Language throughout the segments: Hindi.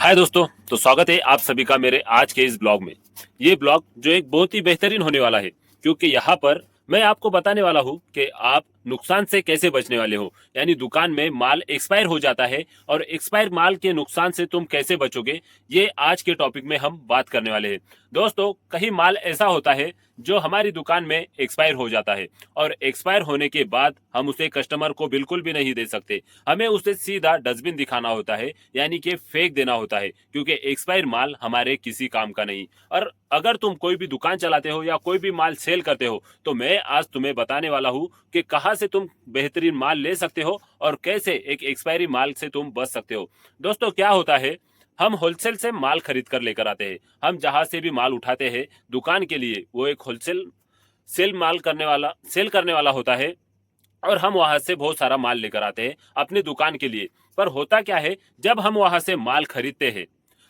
हाय दोस्तों। तो स्वागत है आप सभी का मेरे आज के इस ब्लॉग में। ये ब्लॉग जो एक बहुत ही बेहतरीन होने वाला है, क्योंकि यहाँ पर मैं आपको बताने वाला हूँ कि आप नुकसान से कैसे बचने वाले हो। यानी दुकान में माल एक्सपायर हो जाता है और एक्सपायर माल के नुकसान से तुम कैसे बचोगे, ये आज के टॉपिक में हम बात करने वाले हैं। दोस्तों, कहीं माल ऐसा होता है जो हमारी दुकान में एक्सपायर हो जाता है और एक्सपायर होने के बाद हम उसे कस्टमर को बिल्कुल भी नहीं दे सकते। हमें उसे सीधा डस्टबिन दिखाना होता है, यानी कि फेंक देना होता है, क्योंकि एक्सपायर माल हमारे किसी काम का नहीं। और अगर तुम कोई भी दुकान चलाते हो या कोई भी माल सेल करते हो, तो मैं आज तुम्हें बताने वाला हूँ कि कहाँ से तुम बेहतरीन माल ले सकते हो और कैसे एक एक्सपायरी माल से तुम बच सकते हो। दोस्तों, क्या होता है, हम होलसेल से माल खरीद कर लेकर आते हैं। हम जहां से भी माल उठाते हैं दुकान के लिए, वो एक होलसेल सेल करने वाला होता है और हम वहां से बहुत सारा माल लेकर आते हैं अपनी दुकान के लिए। पर होता क्या है, जब हम वहां से माल खरीदते हैं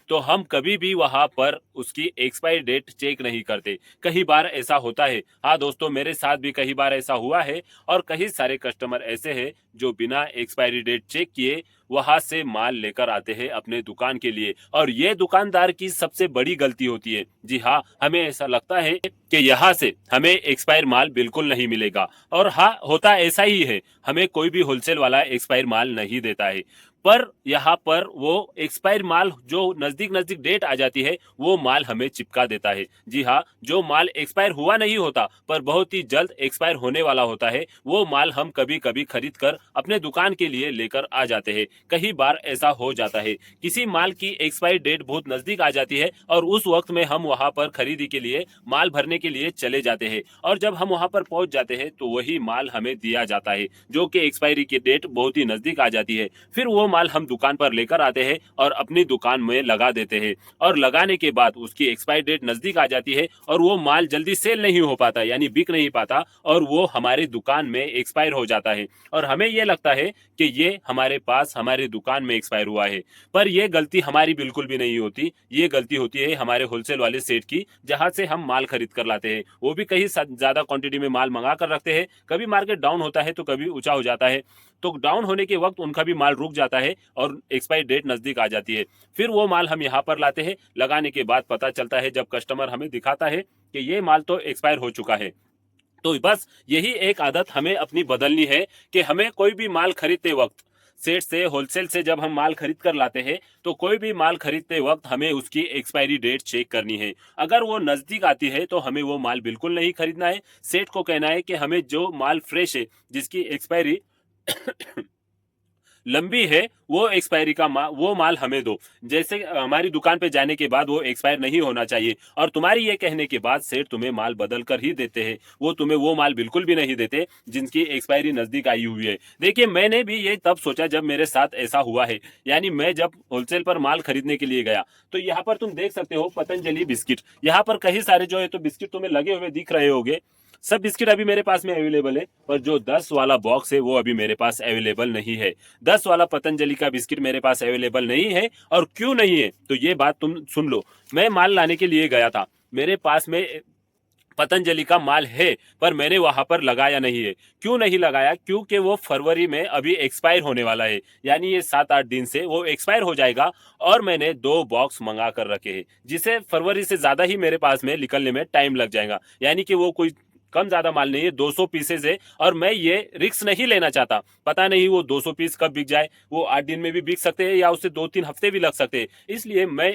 तो हम कभी भी वहां पर उसकी एक्सपायरी डेट चेक नहीं करते। कई बार ऐसा होता है, हाँ दोस्तों, मेरे साथ भी कई बार ऐसा हुआ है और कई सारे कस्टमर ऐसे हैं जो बिना एक्सपायरी डेट चेक किए वहां से माल लेकर आते हैं अपने दुकान के लिए। और ये दुकानदार की सबसे बड़ी गलती होती है। जी हाँ, हमें ऐसा लगता है कि यहाँ से हमें एक्सपायर माल बिल्कुल नहीं मिलेगा, और हाँ, होता ऐसा ही है, हमें कोई भी होलसेल वाला एक्सपायर माल नहीं देता है। पर यहाँ पर वो एक्सपायर माल जो नजदीक नजदीक डेट आ जाती है, वो माल हमें चिपका देता है। जी हाँ, जो माल एक्सपायर हुआ नहीं होता पर बहुत ही जल्द एक्सपायर होने वाला होता है, वो माल हम कभी कभी खरीद कर अपने दुकान के लिए लेकर आ जाते हैं। कई बार ऐसा हो जाता है, किसी माल की एक्सपायरी डेट बहुत नजदीक आ जाती है और उस वक्त में हम वहां पर खरीदी के लिए माल भरने के लिए चले जाते हैं, और जब हम वहां पर पहुंच जाते हैं तो वही माल हमें दिया जाता है जो कि एक्सपायरी की डेट बहुत ही नजदीक आ जाती है। फिर वो माल हम दुकान पर लेकर आते हैं और अपनी दुकान में लगा देते हैं, और लगाने के बाद उसकी एक्सपायरी डेट नजदीक आ जाती है और वो माल जल्दी सेल नहीं हो पाता, यानी बिक नहीं पाता, और वो हमारी दुकान में एक्सपायर हो जाता है। और हमें ये लगता है कि ये हमारे पास हमारी दुकान में एक्सपायर हुआ है, पर ये गलती हमारी बिल्कुल भी नहीं होती। ये गलती होती है हमारे होलसेल वाले सेठ की, जहां से हम माल खरीद कर लाते हैं। वो भी कहीं ज्यादा क्वांटिटी में माल मंगा कर रखते हैं। कभी मार्केट डाउन होता है तो कभी ऊंचा हो जाता है, तो डाउन होने के वक्त उनका भी माल रुक जाता है और एक्सपायरी डेट नजदीक आ जाती है। फिर वो माल हम यहाँ पर लाते हैं, लगाने के बाद पता चलता है जब कस्टमर हमें दिखाता है कि ये माल तो एक्सपायर हो चुका है। तो बस यही एक आदत हमें अपनी बदलनी है कि हमें कोई भी माल खरीदते वक्त, सेठ से होलसेल से जब हम माल खरीद कर लाते हैं, तो कोई भी माल खरीदते वक्त हमें उसकी एक्सपायरी डेट चेक करनी है। अगर वो नजदीक आती है तो हमें वो माल बिल्कुल नहीं खरीदना है। सेठ को कहना है कि हमें जो माल फ्रेश है, जिसकी एक्सपायरी लंबी है, वो एक्सपायरी का वो माल हमें दो। जैसे हमारी दुकान पे जाने के बाद वो एक्सपायर नहीं होना चाहिए, और तुम्हारी ये कहने के बाद सेठ तुम्हें माल बदल कर ही देते हैं। वो तुम्हें वो माल बिल्कुल भी नहीं देते जिनकी एक्सपायरी नजदीक आई हुई है। देखिए, मैंने भी ये तब सोचा जब मेरे साथ ऐसा हुआ है। यानी मैं जब होलसेल पर माल खरीदने के लिए गया, तो यहाँ पर तुम देख सकते हो पतंजलि बिस्किट, यहाँ पर कई सारे जो है तो बिस्किट तुम्हें लगे हुए दिख रहे होंगे। सब बिस्किट अभी मेरे पास में अवेलेबल है, पर जो 10 वाला बॉक्स है वो अभी मेरे पास अवेलेबल नहीं है। 10 वाला पतंजलि का बिस्किट मेरे पास अवेलेबल नहीं है। और क्यों नहीं है, तो ये बात तुम सुन लो। मैं माल लाने के लिए गया था, मेरे पास में पतंजलि का माल है, पर मैंने वहां पर लगाया नहीं है। क्यों नहीं लगाया? क्योंकि वो फरवरी में अभी एक्सपायर होने वाला है, यानी ये 7-8 दिन से वो एक्सपायर हो जाएगा। और मैंने 2 बॉक्स मंगा कर रखे हैं, जिसे फरवरी से ज्यादा ही मेरे पास में निकलने में टाइम लग जाएगा। यानी कि वो कोई कम ज्यादा माल नहीं है, 200 पीसेज है, और मैं ये रिक्स नहीं लेना चाहता। पता नहीं वो 200 पीस कब बिक जाए, वो 8 दिन में भी बिक सकते हैं या उससे 2-3 हफ्ते भी लग सकते हैं। इसलिए मैं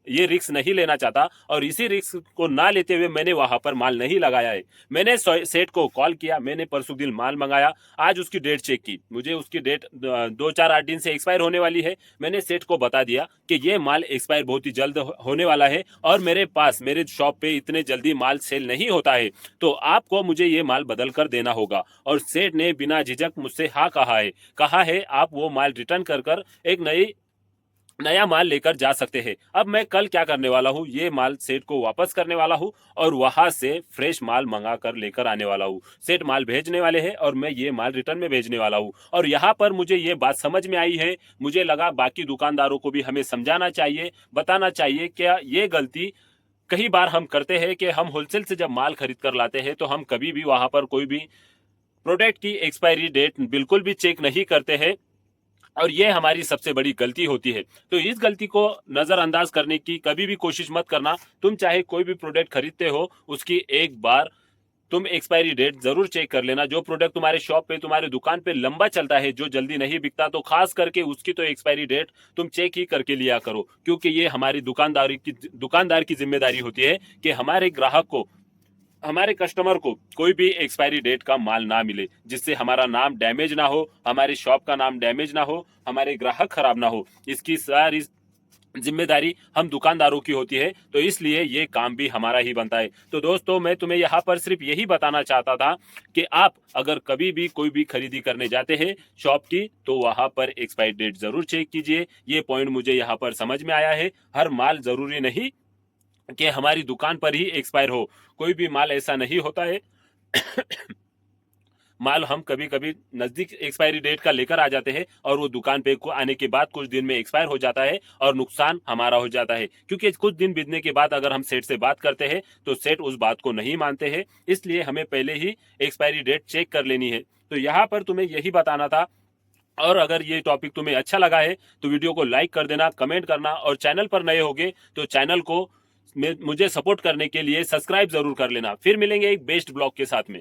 ये रिक्स नहीं लेना चाहता, और इसी रिक्स को ना लेते हुए मैंने वहां पर माल नहीं लगाया है। मैंने सेठ को कॉल किया, मैंने परसों दिन माल मंगाया, आज उसकी डेट चेक की, मुझे उसकी डेट 2-4-8 दिन से एक्सपायर होने वाली है। मैंने सेठ को बता दिया कि ये माल एक्सपायर बहुत ही जल्द होने वाला है, और मेरे पास मेरे शॉप पे इतने जल्दी माल सेल नहीं होता है, तो आपको मुझे ये माल बदल कर देना होगा। और सेठ ने बिना झिझक मुझसे हाँ कहा है आप वो माल रिटर्न कर एक नया माल लेकर जा सकते हैं। अब मैं कल क्या करने वाला हूँ, ये माल सेठ को वापस करने वाला हूँ और वहां से फ्रेश माल मंगा कर लेकर आने वाला हूँ। सेठ माल भेजने वाले हैं और मैं ये माल रिटर्न में भेजने वाला हूँ। और यहाँ पर मुझे ये बात समझ में आई है, मुझे लगा बाकी दुकानदारों को भी हमें समझाना चाहिए, बताना चाहिए क्या ये गलती कई बार हम करते हैं कि हम होलसेल से जब माल खरीद कर लाते हैं तो हम कभी भी वहां पर कोई भी प्रोडक्ट की एक्सपायरी डेट बिल्कुल भी चेक नहीं करते हैं। और ये हमारी सबसे बड़ी गलती होती है। तो इस गलती को नज़रअंदाज करने की कभी भी कोशिश मत करना। तुम चाहे कोई भी प्रोडक्ट खरीदते हो, उसकी एक बार तुम एक्सपायरी डेट ज़रूर चेक कर लेना। जो प्रोडक्ट तुम्हारे शॉप पे, तुम्हारे दुकान पे लंबा चलता है, जो जल्दी नहीं बिकता, तो ख़ास करके उसकी तो एक्सपायरी डेट तुम चेक ही करके लिया करो। क्योंकि ये हमारी दुकानदार की ज़िम्मेदारी होती है कि हमारे ग्राहक को, हमारे कस्टमर को कोई भी एक्सपायरी डेट का माल ना मिले, जिससे हमारा नाम डैमेज ना हो, हमारी शॉप का नाम डैमेज ना हो, हमारे ग्राहक खराब ना हो। इसकी सारी जिम्मेदारी हम दुकानदारों की होती है, तो इसलिए ये काम भी हमारा ही बनता है। तो दोस्तों, मैं तुम्हें यहाँ पर सिर्फ यही बताना चाहता था कि आप अगर कभी भी कोई भी खरीदी करने जाते हैं शॉप की, तो वहाँ पर एक्सपायरी डेट ज़रूर चेक कीजिए। ये पॉइंट मुझे यहाँ पर समझ में आया है। हर माल ज़रूरी नहीं कि हमारी दुकान पर ही एक्सपायर हो। कोई भी माल ऐसा नहीं होता है। माल हम कभी कभी नज़दीक एक्सपायरी डेट का लेकर आ जाते हैं और वो दुकान पे को आने के बाद कुछ दिन में एक्सपायर हो जाता है और नुकसान हमारा हो जाता है। क्योंकि कुछ दिन बीतने के बाद अगर हम सेट से बात करते हैं तो सेट उस बात को नहीं मानते हैं। इसलिए हमें पहले ही एक्सपायरी डेट चेक कर लेनी है। तो यहाँ पर तुम्हें यही बताना था। और अगर ये टॉपिक तुम्हें अच्छा लगा है तो वीडियो को लाइक कर देना, कमेंट करना, और चैनल पर नए होगे तो चैनल को मुझे सपोर्ट करने के लिए सब्सक्राइब जरूर कर लेना। फिर मिलेंगे एक बेस्ट ब्लॉग के साथ में।